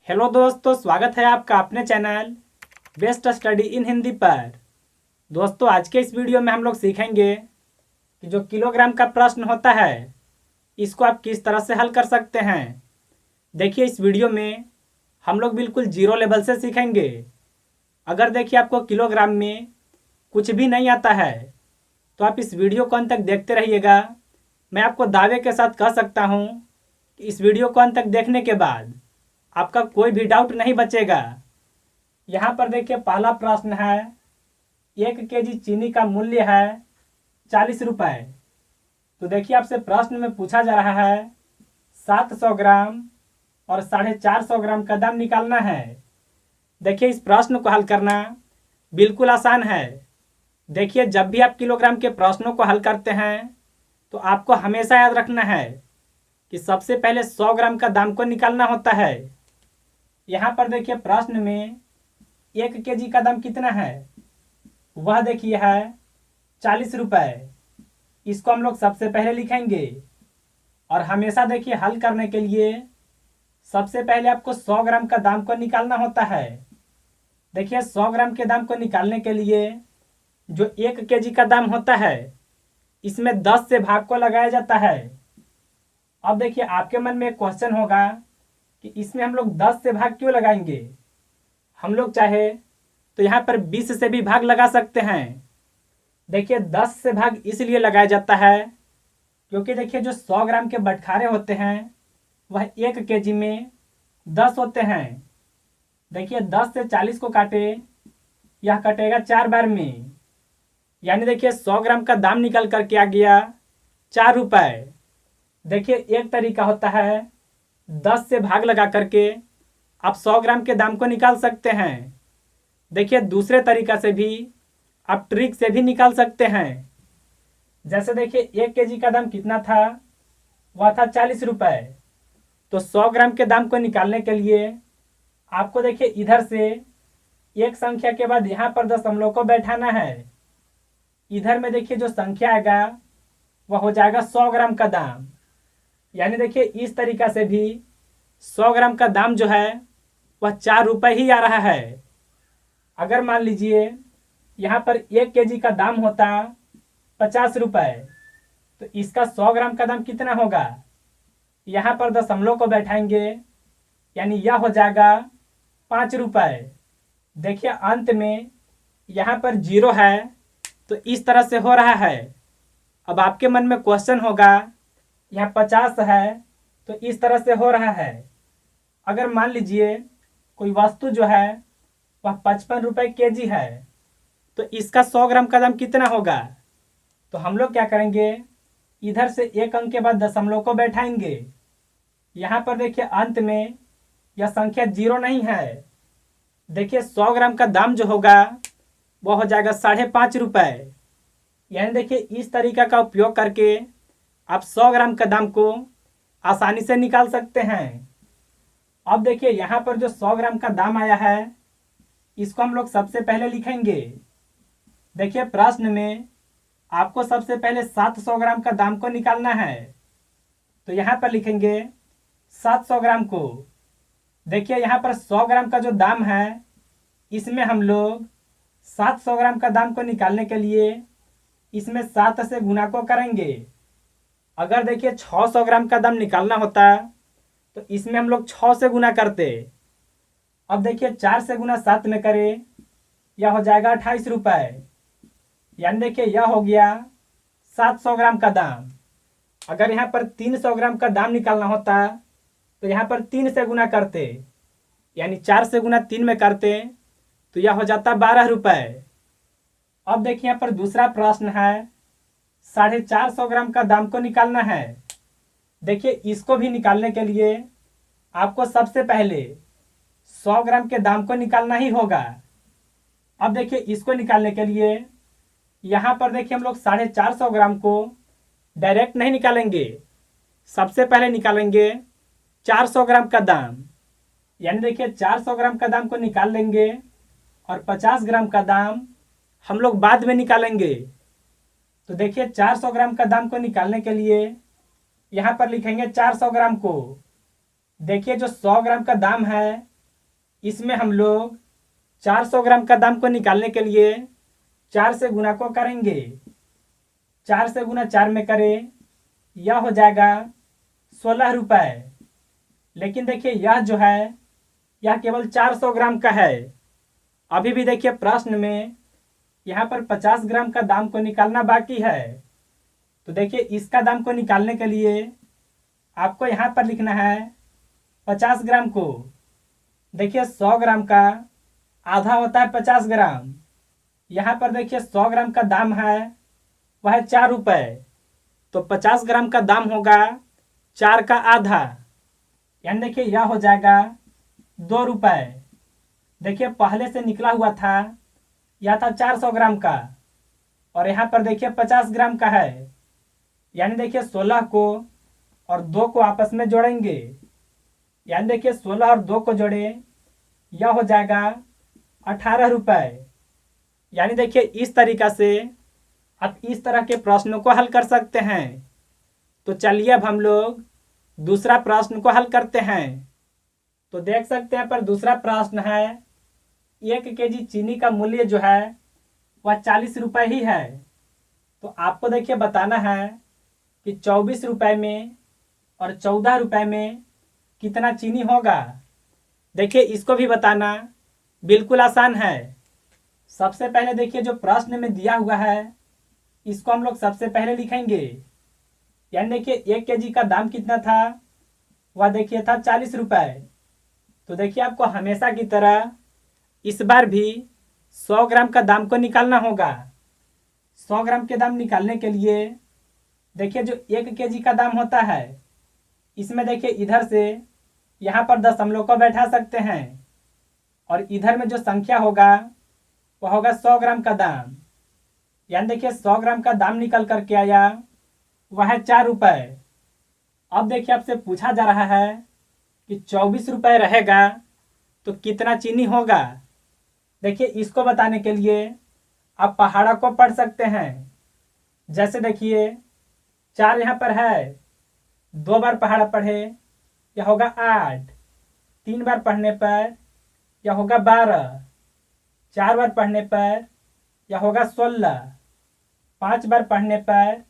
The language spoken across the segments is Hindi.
हेलो दोस्तों, स्वागत है आपका अपने channel best study in Hindi पर। दोस्तों, आज के इस वीडियो में हम लोग सीखेंगे कि जो किलोग्राम का प्रश्न होता है इसको आप किस तरह से हल कर सकते हैं। देखिए, इस वीडियो में हम लोग बिल्कुल जीरो लेवल से सीखेंगे। अगर देखिए आपको किलोग्राम में कुछ भी नहीं आता है तो आप इस वीडियो को अंत तक देखते रहिएगा। मैं आपको दावे के साथ कह सकता हूँ कि इस वीडियो को अंत तक देखने के बाद आपका कोई भी डाउट नहीं बचेगा। यहाँ पर देखिए, पहला प्रश्न है, 1 केजी चीनी का मूल्य है 40 रुपए। तो देखिए, आपसे प्रश्न में पूछा जा रहा है 700 ग्राम और 450 ग्राम का दाम निकालना है। देखिए, इस प्रश्न को हल करना बिल्कुल आसान है। देखिए, जब भी आप किलोग्राम के प्रश्नों को हल करते हैं तो आपको हमेशा याद रखना है कि सबसे पहले 100 ग्राम का दाम को निकालना होता है। यहाँ पर देखिए, प्रश्न में 1 केजी का दाम कितना है, वह देखिए है 40 रुपए। इसको हम लोग सबसे पहले लिखेंगे और हमेशा देखिए हल करने के लिए सबसे पहले आपको 100 ग्राम का दाम को निकालना होता है। देखिए, 100 ग्राम के दाम को निकालने के लिए जो 1 केजी का दाम होता है इसमें 10 से भाग को लगाया जाता है। अब देखिए, आपके मन में एक क्वेश्चन होगा कि इसमें हम लोग 10 से भाग क्यों लगाएंगे। हम लोग चाहे तो यहाँ पर 20 से भी भाग लगा सकते हैं। देखिए, 10 से भाग इसलिए लगाया जाता है क्योंकि देखिए, जो 100 ग्राम के बटखारे होते हैं वह 1 केजी में 10 होते हैं। देखिए, 10 से 40 को काटे, यह कटेगा 4 बार में, यानी देखिए 100 ग्राम का दाम निकल करके आ गया 4 रुपए। देखिए, एक तरीका होता है 10 से भाग लगा करके आप 100 ग्राम के दाम को निकाल सकते हैं। देखिए, दूसरे तरीका से भी आप ट्रिक से भी निकाल सकते हैं। जैसे देखिए, 1 केजी का दाम कितना था, वह था 40 रुपए। तो 100 ग्राम के दाम को निकालने के लिए आपको देखिए इधर से एक संख्या के बाद यहाँ पर दशमलव को बैठाना है। इधर में देखिए जो संख्या आएगा वह हो जाएगा 100 ग्राम का दाम। यानी देखिए, इस तरीका से भी 100 ग्राम का दाम जो है वह 4 रुपए ही आ रहा है। अगर मान लीजिए यहाँ पर 1 केजी का दाम होता 50 रुपए, तो इसका 100 ग्राम का दाम कितना होगा, यहाँ पर दशमलव को बैठाएंगे, यानी यह हो जाएगा 5 रुपए। देखिए, अंत में यहाँ पर जीरो है तो इस तरह से हो रहा है। अब आपके मन में क्वेश्चन होगा, यहाँ 50 है तो इस तरह से हो रहा है। अगर मान लीजिए कोई वस्तु जो है वह 55 रुपए केजी है तो इसका 100 ग्राम का दाम कितना होगा। तो हम लोग क्या करेंगे, इधर से एक अंक के बाद दशमलव को बैठाएंगे। यहाँ पर देखिए अंत में यह संख्या जीरो नहीं है। देखिए, 100 ग्राम का दाम जो होगा वह हो जाएगा 5.5 रुपए। यानी देखिए, इस तरीका का उपयोग करके आप 100 ग्राम का दाम को आसानी से निकाल सकते हैं। अब देखिए, यहाँ पर जो 100 ग्राम का दाम आया है इसको हम लोग सबसे पहले लिखेंगे। देखिए, प्रश्न में आपको सबसे पहले 700 ग्राम का दाम को निकालना है, तो यहाँ पर लिखेंगे 700 ग्राम को। देखिए, यहाँ पर 100 ग्राम का जो दाम है इसमें हम लोग 700 ग्राम का दाम को निकालने के लिए इसमें 7 से गुना को करेंगे। अगर देखिए 600 ग्राम का दाम निकालना होता तो इसमें हम लोग 6 से गुना करते। अब देखिए, 4 से गुना 7 में करें, यह हो जाएगा 28 रुपए। यानी देखिए, यह हो गया 700 ग्राम का दाम। अगर यहाँ पर 300 ग्राम का दाम निकालना होता तो यहाँ पर 3 से गुना करते, यानी 4 से गुना 3 में करते तो यह हो जाता 12 रुपए। अब देखिए, यहाँ पर दूसरा प्रश्न है, 450 ग्राम का दाम को निकालना है। देखिए, इसको भी निकालने के लिए आपको सबसे पहले 100 ग्राम के दाम को निकालना ही होगा। अब देखिए, इसको निकालने के लिए यहाँ पर देखिए हम लोग 450 ग्राम को डायरेक्ट नहीं निकालेंगे, सबसे पहले निकालेंगे 400 ग्राम का दाम। यानी देखिए, 400 ग्राम का दाम को निकाल लेंगे और 50 ग्राम का दाम हम लोग बाद में निकालेंगे। तो देखिए, 400 ग्राम का दाम को निकालने के लिए यहाँ पर लिखेंगे 400 ग्राम को। देखिए, जो 100 ग्राम का दाम है इसमें हम लोग 400 ग्राम का दाम को निकालने के लिए 4 से गुना को करेंगे। 4 से गुना 4 में करें, यह हो जाएगा 16 रुपये। लेकिन देखिए यह जो है यह केवल 400 ग्राम का है। अभी भी देखिए प्रश्न में यहाँ पर 50 ग्राम का दाम को निकालना बाकी है। तो देखिए इसका दाम को निकालने के लिए आपको यहाँ पर लिखना है 50 ग्राम को। देखिए 100 ग्राम का आधा होता है 50 ग्राम। यहाँ पर देखिए 100 ग्राम का दाम है वह है 4 रुपये। तो 50 ग्राम का दाम होगा 4 का आधा, यानी देखिए यह हो जाएगा 2 रुपये। देखिए पहले से निकला हुआ था यह था 400 ग्राम का, और यहाँ पर देखिए 50 ग्राम का है। यानी देखिए 16 को और 2 को आपस में जोड़ेंगे, यानी देखिए 16 और 2 को जोड़े, यह हो जाएगा 18 रुपये। यानी देखिए इस तरीका से आप इस तरह के प्रश्नों को हल कर सकते हैं। तो चलिए अब हम लोग दूसरा प्रश्न को हल करते हैं। तो देख सकते हैं पर दूसरा प्रश्न है 1 केजी चीनी का मूल्य जो है वह 40 रुपये ही है। तो आपको देखिए बताना है कि 24 रुपये में और 14 रुपये में कितना चीनी होगा। देखिए इसको भी बताना बिल्कुल आसान है। सबसे पहले देखिए जो प्रश्न में दिया हुआ है इसको हम लोग सबसे पहले लिखेंगे। यानी देखिए 1 केजी का दाम कितना था, वह देखिए था 40 रुपये। तो देखिए आपको हमेशा की तरह इस बार भी 100 ग्राम का दाम को निकालना होगा। 100 ग्राम के दाम निकालने के लिए देखिए जो 1 केजी का दाम होता है इसमें देखिए इधर से यहाँ पर दशमलव को बैठा सकते हैं, और इधर में जो संख्या होगा वह होगा 100 ग्राम का दाम। यानी देखिए 100 ग्राम का दाम निकल करके आया वह है 4 रुपये। अब देखिए आपसे पूछा जा रहा है कि 24 रुपये रहेगा तो कितना चीनी होगा। देखिए इसको बताने के लिए आप पहाड़ा को पढ़ सकते हैं। जैसे देखिए 4 यहाँ पर है, 2 बार पहाड़ा पढ़े यह होगा 8, 3 बार पढ़ने पर यह होगा 12, 4 बार पढ़ने पर यह होगा 16, 5 बार पढ़ने पर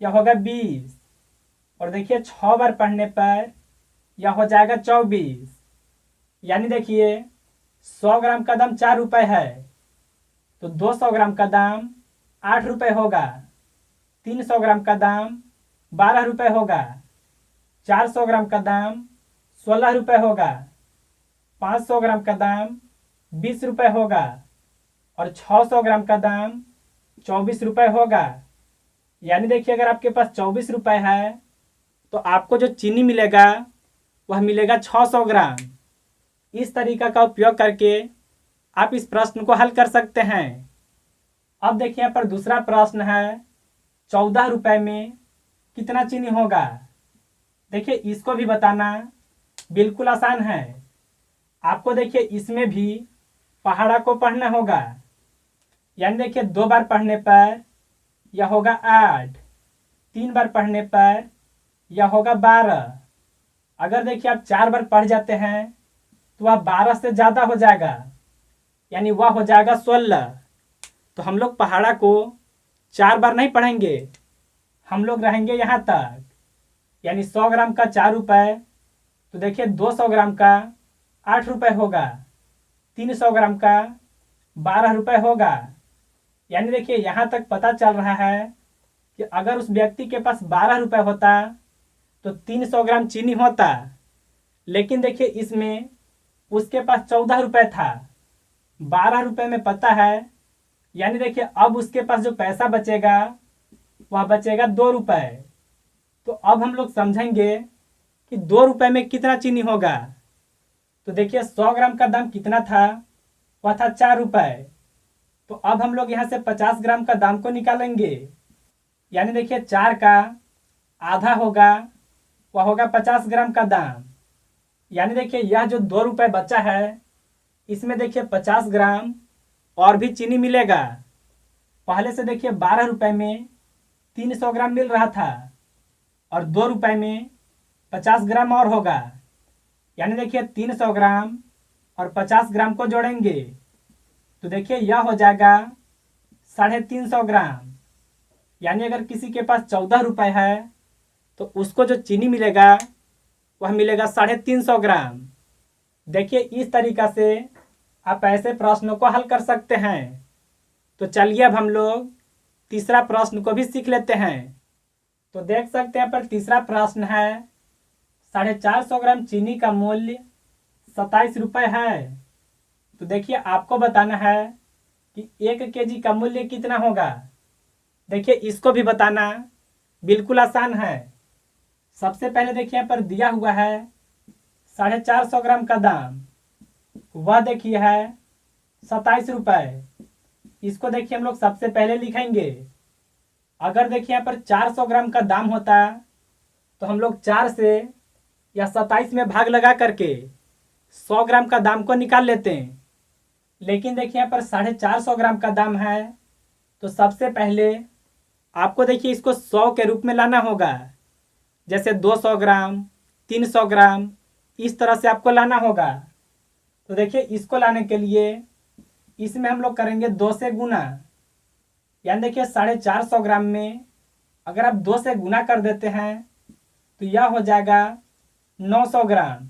यह होगा 20, और देखिए 6 बार पढ़ने पर यह हो जाएगा 24। यानी देखिए 100 ग्राम का दाम 4 रुपये है तो 200 ग्राम का दाम 8 रुपये होगा, 300 ग्राम का दाम 12 रुपये होगा, 400 ग्राम का दाम 16 रुपये होगा, 500 ग्राम का दाम 20 रुपये होगा, और 600 ग्राम का दाम 24 रुपये होगा। यानी देखिए अगर आपके पास 24 रुपये है तो आपको जो चीनी मिलेगा वह मिलेगा 600 ग्राम। इस तरीका का उपयोग करके आप इस प्रश्न को हल कर सकते हैं। अब देखिए यहाँ पर दूसरा प्रश्न है 14 रुपये में कितना चीनी होगा। देखिए इसको भी बताना बिल्कुल आसान है। आपको देखिए इसमें भी पहाड़ा को पढ़ना होगा। यानी देखिए 2 बार पढ़ने पर यह होगा 8, 3 बार पढ़ने पर यह होगा 12। अगर देखिए आप 4 बार पढ़ जाते हैं तो वह 12 से ज़्यादा हो जाएगा, यानी वह हो जाएगा 16। तो हम लोग पहाड़ा को 4 बार नहीं पढ़ेंगे, हम लोग रहेंगे यहाँ तक। यानी 100 ग्राम का 4 रुपये, तो देखिए 200 ग्राम का 8 रुपये होगा, 300 ग्राम का 12 रुपये होगा। यानी देखिए यहाँ तक पता चल रहा है कि अगर उस व्यक्ति के पास 12 रुपये होता तो 300 ग्राम चीनी होता, लेकिन देखिए इसमें उसके पास 14 रुपये था, 12 रुपये में पता है। यानी देखिए अब उसके पास जो पैसा बचेगा वह बचेगा 2 रुपये। तो अब हम लोग समझेंगे कि 2 रुपये में कितना चीनी होगा। तो देखिए 100 ग्राम का दाम कितना था, वह था 4 रुपये। तो अब हम लोग यहाँ से 50 ग्राम का दाम को निकालेंगे। यानी देखिए 4 का आधा होगा, वह होगा 50 ग्राम का दाम। यानी देखिए यह जो 2 रुपये बचा है इसमें देखिए 50 ग्राम और भी चीनी मिलेगा। पहले से देखिए 12 रुपये में 300 ग्राम मिल रहा था, और 2 रुपये में 50 ग्राम और होगा। यानी देखिए 300 ग्राम और 50 ग्राम को जोड़ेंगे तो देखिए यह हो जाएगा 350 ग्राम। यानी अगर किसी के पास 14 रुपये है तो उसको जो चीनी मिलेगा वह मिलेगा 350 ग्राम। देखिए इस तरीका से आप ऐसे प्रश्नों को हल कर सकते हैं। तो चलिए अब हम लोग तीसरा प्रश्न को भी सीख लेते हैं। तो देख सकते हैं पर तीसरा प्रश्न है 450 ग्राम चीनी का मूल्य 27 रुपये है। तो देखिए आपको बताना है कि 1 केजी का मूल्य कितना होगा। देखिए इसको भी बताना बिल्कुल आसान है। सबसे पहले देखिए यहाँ पर दिया हुआ है 450 ग्राम का दाम, वह देखिए है 27 रुपये। इसको देखिए हम लोग सबसे पहले लिखेंगे। अगर देखिए यहाँ पर 400 ग्राम का दाम होता तो हम लोग 4 से या 27 में भाग लगा करके 100 ग्राम का दाम को निकाल लेते हैं। लेकिन देखिए यहाँ पर 450 ग्राम का दाम है तो सबसे पहले आपको देखिए इसको 100 के रूप में लाना होगा। जैसे 200 ग्राम, 300 ग्राम, इस तरह से आपको लाना होगा। तो देखिए इसको लाने के लिए इसमें हम लोग करेंगे 2 से गुना। यानी देखिए 450 ग्राम में अगर आप 2 से गुना कर देते हैं तो यह हो जाएगा 900 ग्राम।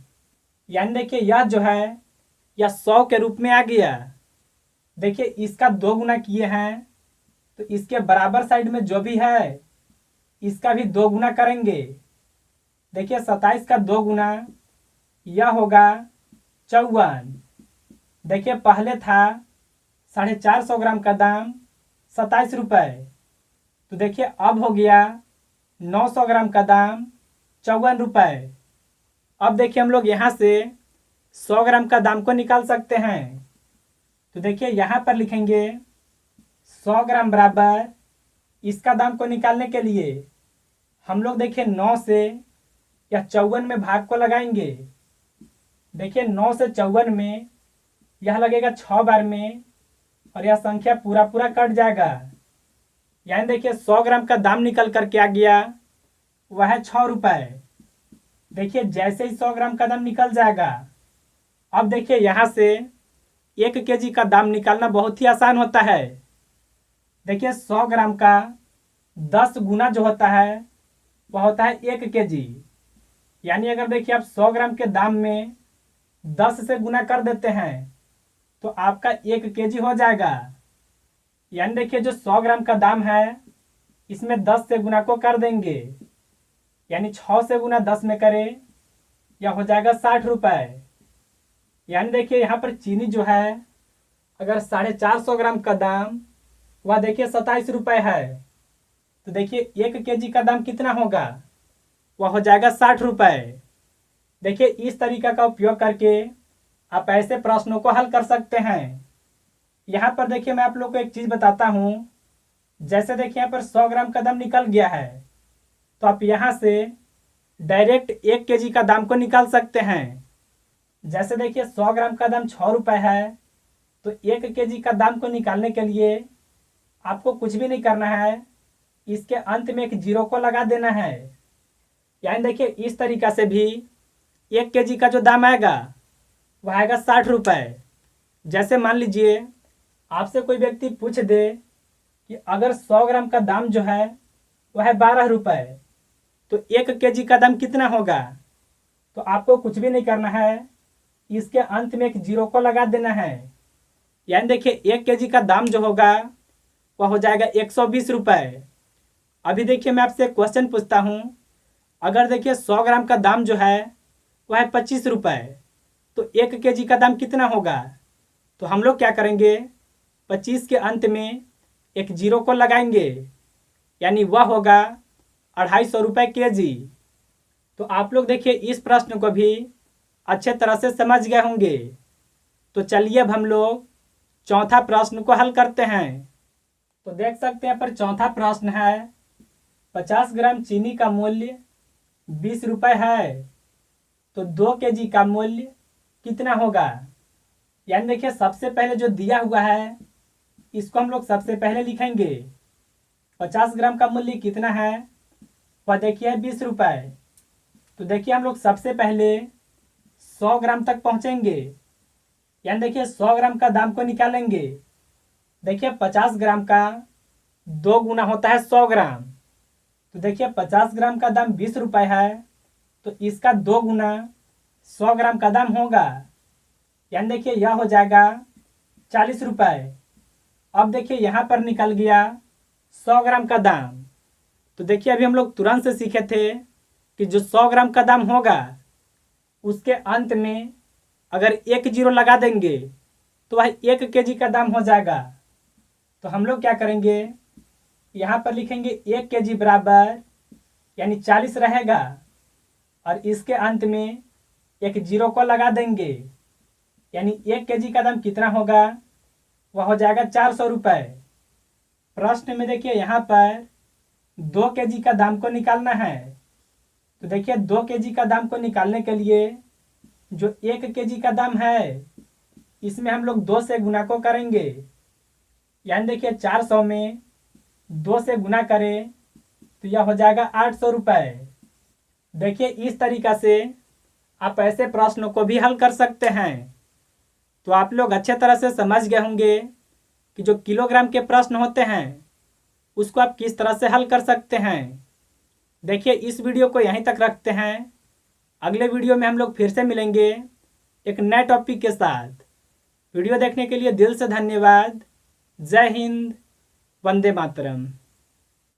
यानी देखिए यह जो है यह 100 के रूप में आ गया। देखिए इसका 2 गुना किए हैं तो इसके बराबर साइड में जो भी है इसका भी 2 गुना करेंगे। देखिए 27 का 2 गुना यह होगा 54। देखिए पहले था 450 ग्राम का दाम 27 रुपये, तो देखिए अब हो गया 900 ग्राम का दाम 54 रुपये। अब देखिए हम लोग यहाँ से 100 ग्राम का दाम को निकाल सकते हैं। तो देखिए यहाँ पर लिखेंगे 100 ग्राम बराबर इसका दाम को निकालने के लिए हम लोग देखिए 9 से या 54 में भाग को लगाएंगे। देखिए 9 से 54 में यह लगेगा 6 बार में और यह संख्या पूरा पूरा कट जाएगा। यानी देखिए 100 ग्राम का दाम निकल करके आ गया वह है 6 रुपये। देखिए जैसे ही 100 ग्राम का दाम निकल जाएगा, अब देखिए यहाँ से 1 केजी का दाम निकालना बहुत ही आसान होता है। देखिए 100 ग्राम का 10 गुना जो होता है वह होता है 1 केजी। यानी अगर देखिए आप 100 ग्राम के दाम में 10 से गुना कर देते हैं तो आपका 1 केजी हो जाएगा। यानी देखिए जो 100 ग्राम का दाम है इसमें 10 से गुना को कर देंगे। यानी 6 से गुना 10 में करें यह हो जाएगा 60 रुपये। यानी देखिए यहाँ पर चीनी जो है अगर 450 ग्राम का दाम वह देखिए 27 रुपये है तो देखिए 1 केजी का दाम कितना होगा, वह हो जाएगा 60 रुपये। देखिए इस तरीका का उपयोग करके आप ऐसे प्रश्नों को हल कर सकते हैं। यहाँ पर देखिए मैं आप लोग को एक चीज़ बताता हूँ। जैसे देखिए यहाँ पर 100 ग्राम का दाम निकल गया है तो आप यहाँ से डायरेक्ट 1 केजी का दाम को निकाल सकते हैं। जैसे देखिए 100 ग्राम का दाम 6 रुपये है तो 1 केजी का दाम को निकालने के लिए आपको कुछ भी नहीं करना है, इसके अंत में एक जीरो को लगा देना है। यानी देखिए इस तरीका से भी 1 केजी का जो दाम आएगा वह आएगा 60 रुपये। जैसे मान लीजिए आपसे कोई व्यक्ति पूछ दे कि अगर 100 ग्राम का दाम जो है वह है 12 रुपये तो 1 केजी का दाम कितना होगा, तो आपको कुछ भी नहीं करना है, इसके अंत में एक जीरो को लगा देना है। यानी देखिए 1 केजी का दाम जो होगा वह हो जाएगा 120 रुपये। अभी देखिए मैं आपसे क्वेश्चन पूछता हूँ। अगर देखिए 100 ग्राम का दाम जो है वह है 25 रुपये तो 1 केजी का दाम कितना होगा, तो हम लोग क्या करेंगे 25 के अंत में एक जीरो को लगाएंगे, यानी वह होगा 250 रुपये केजी। तो आप लोग देखिए इस प्रश्न को भी अच्छे तरह से समझ गए होंगे। तो चलिए अब हम लोग चौथा प्रश्न को हल करते हैं। तो देख सकते हैं पर चौथा प्रश्न है 50 ग्राम चीनी का मूल्य 20 रुपये है तो 2 केजी का मूल्य कितना होगा। यानी देखिए सबसे पहले जो दिया हुआ है इसको हम लोग सबसे पहले लिखेंगे। 50 ग्राम का मूल्य कितना है, वह देखिए 20 रुपये। तो देखिए हम लोग सबसे पहले 100 ग्राम तक पहुंचेंगे। यानी देखिए 100 ग्राम का दाम को निकालेंगे। देखिए 50 ग्राम का 2 गुना होता है 100 ग्राम। तो देखिए 50 ग्राम का दाम 20 रुपये है, तो इसका 2 गुना 100 ग्राम का दाम होगा, यानी देखिए यह हो जाएगा 40 रुपये। अब देखिए यहाँ पर निकल गया 100 ग्राम का दाम। तो देखिए अभी हम लोग तुरंत से सीखे थे कि जो 100 ग्राम का दाम होगा उसके अंत में अगर 1 जीरो लगा देंगे तो वह 1 केजी का दाम हो जाएगा। तो हम लोग क्या करेंगे, यहाँ पर लिखेंगे 1 केजी बराबर यानी 40 रहेगा, और इसके अंत में 1 जीरो को लगा देंगे, यानी 1 केजी का दाम कितना होगा, वह हो जाएगा 400 रुपये। प्रश्न में देखिए यहाँ पर 2 केजी का दाम को निकालना है। तो देखिए 2 केजी का दाम को निकालने के लिए जो 1 केजी का दाम है इसमें हम लोग 2 से गुना को करेंगे, यानी देखिए 400 में 2 से गुना करें तो यह हो जाएगा 800 रुपये। देखिए इस तरीका से आप ऐसे प्रश्नों को भी हल कर सकते हैं। तो आप लोग अच्छे तरह से समझ गए होंगे कि जो किलोग्राम के प्रश्न होते हैं उसको आप किस तरह से हल कर सकते हैं। देखिए इस वीडियो को यहीं तक रखते हैं। अगले वीडियो में हम लोग फिर से मिलेंगे एक नए टॉपिक के साथ। वीडियो देखने के लिए दिल से धन्यवाद। जय हिंद, वंदे मातरम।